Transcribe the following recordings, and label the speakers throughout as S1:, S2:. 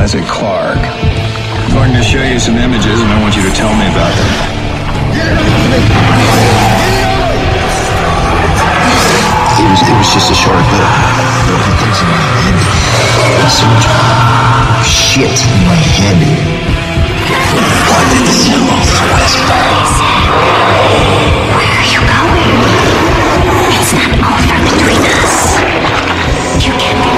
S1: Isaac Clarke. I'm going to show you some images and I want you to tell me about them.
S2: It was just a short bit of so much shit in my head. What did the symbols whisper?
S3: Where are you going? It's not over between us. You can't run.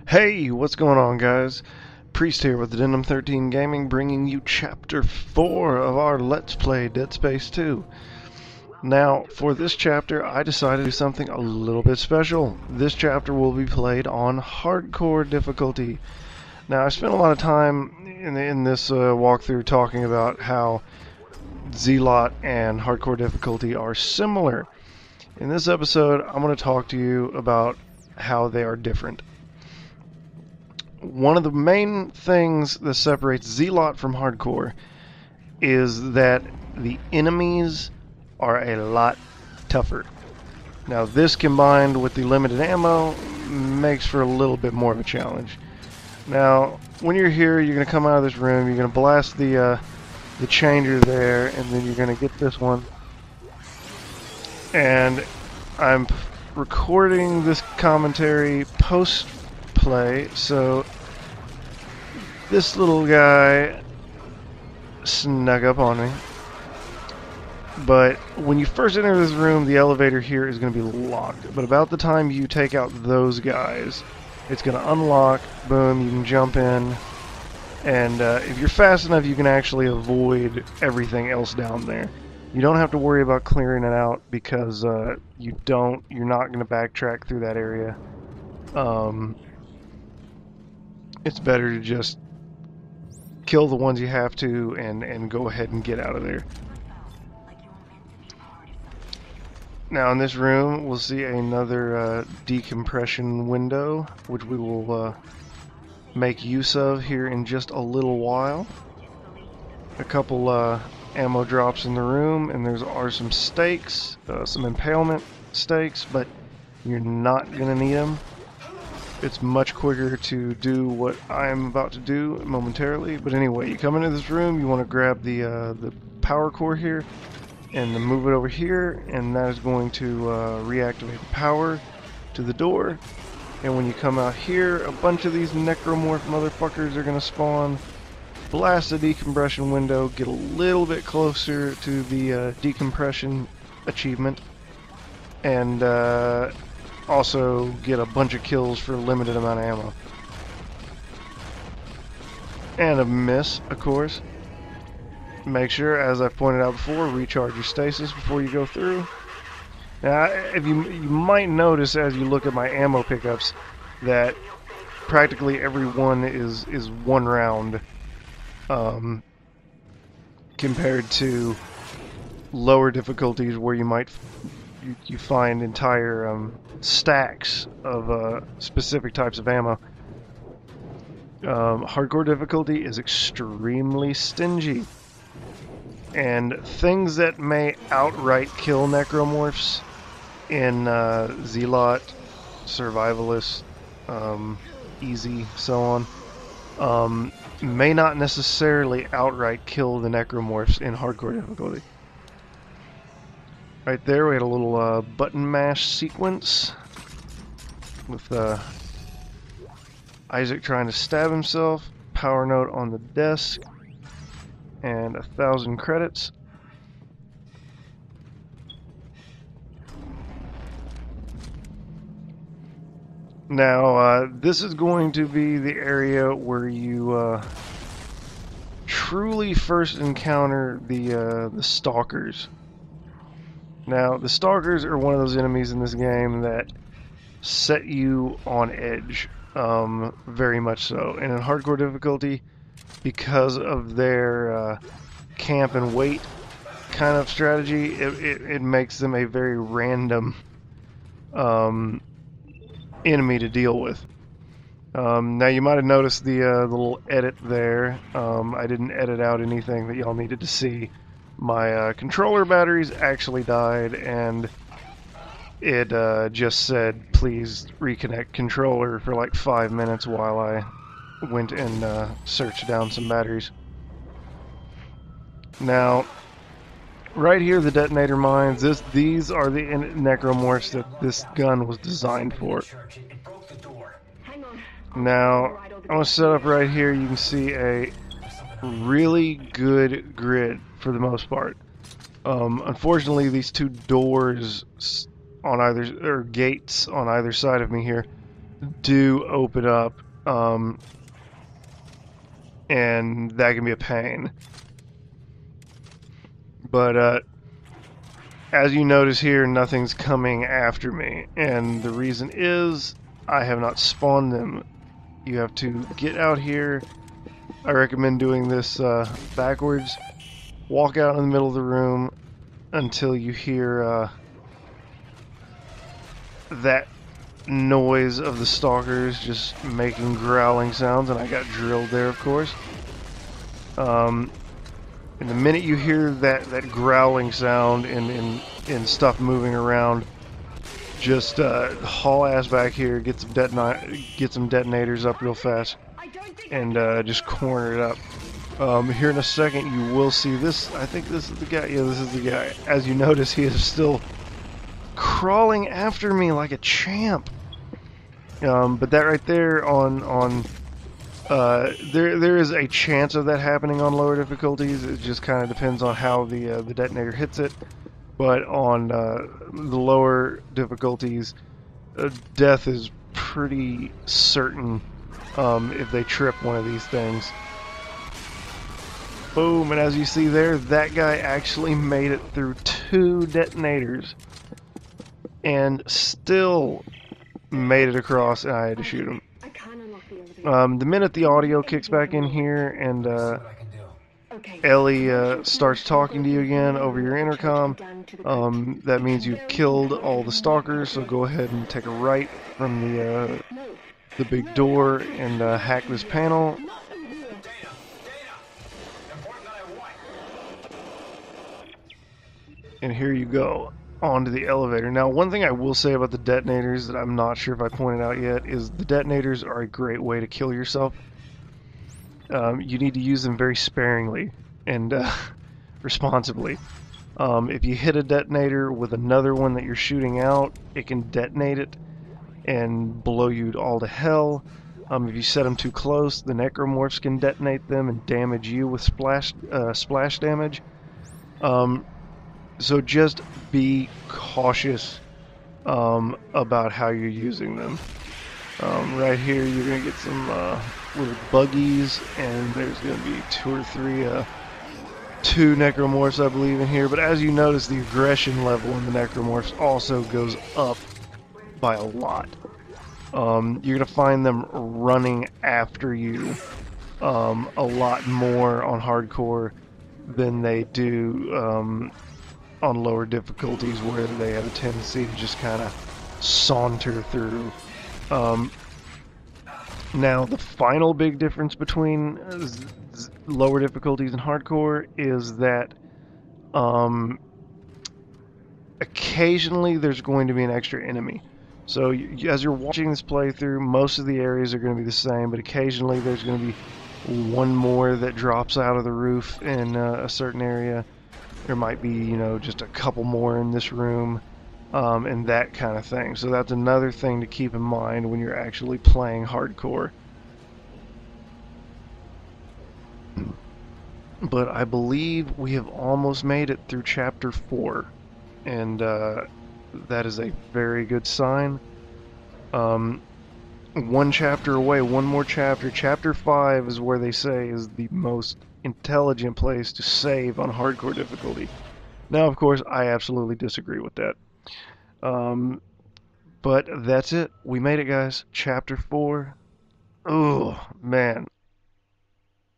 S4: Hey, what's going on, guys? Priest here with Addendum 13 Gaming, bringing you Chapter 4 of our Let's Play Dead Space 2. Now, for this chapter, I decided to do something a little bit special. This chapter will be played on hardcore difficulty. Now, I spent a lot of time in this walkthrough talking about how Zealot and hardcore difficulty are similar. In this episode, I'm going to talk to you about how they are different. One of the main things that separates Zealot from hardcore is that the enemies are a lot tougher. Now, this combined with the limited ammo makes for a little bit more of a challenge. Now, when you're here, you're going to come out of this room, you're going to blast the changer there, and then you're going to get this one. And I'm recording this commentary post-play, so this little guy snuck up on me. But when you first enter this room, the elevator here is going to be locked. But about the time you take out those guys, it's going to unlock, boom, you can jump in. And if you're fast enough, you can actually avoid everything else down there. You don't have to worry about clearing it out because you're not going to backtrack through that area. It's better to just kill the ones you have to and go ahead and get out of there. Now in this room we'll see another decompression window, which we will make use of here in just a little while. A couple ammo drops in the room, and there are some stakes, some impalement stakes, but you're not going to need them. It's much quicker to do what I'm about to do momentarily. But anyway, you come into this room, you want to grab the power core here and then move it over here, and that is going to reactivate the power to the door. And when you come out here, a bunch of these necromorph motherfuckers are going to spawn. Blast the decompression window, get a little bit closer to the decompression achievement, and also get a bunch of kills for a limited amount of ammo. And a miss, of course. Make sure, as I've pointed out before, recharge your stasis before you go through. Now, if you might notice as you look at my ammo pickups that practically every one is one round, compared to lower difficulties where you might you find entire stacks of specific types of ammo. Hardcore difficulty is extremely stingy, and things that may outright kill necromorphs in Zealot, Survivalist, Easy, so on, may not necessarily outright kill the necromorphs in hardcore difficulty. Right there, we had a little button mash sequence with Isaac trying to stab himself, power note on the desk, and 1,000 credits. Now, this is going to be the area where you truly first encounter the stalkers. Now, the stalkers are one of those enemies in this game that set you on edge, very much so. And in hardcore difficulty, because of their camp and wait kind of strategy, it makes them a very random enemy to deal with. Now you might have noticed the little edit there. I didn't edit out anything that y'all needed to see. My controller batteries actually died, and it just said, please reconnect controller for like 5 minutes while I went and searched down some batteries. Now, right here, the detonator mines, these are the necromorphs that this gun was designed for. Now, I'm going to set up right here. You can see a really good grid for the most part. Unfortunately, these two doors on either, or gates on either side of me here, do open up, and that can be a pain. But as you notice here, nothing's coming after me, and the reason is I have not spawned them. You have to get out here. I recommend doing this backwards. Walk out in the middle of the room until you hear that noise of the stalkers just making growling sounds, and I got drilled there, of course. And the minute you hear that growling sound and stuff moving around, just haul ass back here, get some detonators up real fast, and just corner it up. Here in a second, you will see this. I think this is the guy. Yeah, this is the guy. As you notice, he is still crawling after me like a champ. But that right there there is a chance of that happening on lower difficulties. It just kind of depends on how the detonator hits it. But on the lower difficulties, death is pretty certain if they trip one of these things. Boom, and as you see there, that guy actually made it through 2 detonators and still made it across, and I had to shoot him. The minute the audio kicks back in here and Ellie starts talking to you again over your intercom, that means you've killed all the stalkers, so go ahead and take a right from the big door and hack this panel. And here you go, onto the elevator. Now, one thing I will say about the detonators that I'm not sure if I pointed out yet is the detonators are a great way to kill yourself. You need to use them very sparingly and responsibly. If you hit a detonator with another one that you're shooting out, it can detonate it and blow you all to hell. If you set them too close, the necromorphs can detonate them and damage you with splash damage. So just be cautious about how you're using them. Right here, you're going to get some little buggies, and there's going to be 2 or 3 2 necromorphs, I believe, in here. But as you notice, the aggression level in the necromorphs also goes up by a lot. You're going to find them running after you a lot more on hardcore than they do on lower difficulties, where they have a tendency to just kind of saunter through. Now, the final big difference between lower difficulties and hardcore is that occasionally there's going to be an extra enemy. So as you're watching this playthrough, most of the areas are going to be the same, but occasionally there's going to be one more that drops out of the roof in a certain area. There might be, you know, just a couple more in this room, and that kind of thing. So that's another thing to keep in mind when you're actually playing hardcore. But I believe we have almost made it through chapter 4, and that is a very good sign. One chapter away, one more chapter. Chapter 5 is where they say is the most intelligent place to save on hardcore difficulty. Now, of course, I absolutely disagree with that. But that's it. We made it, guys. Chapter 4. Oh, man.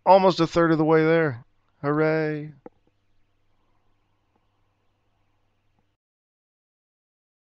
S4: Almost a third of the way there. Hooray.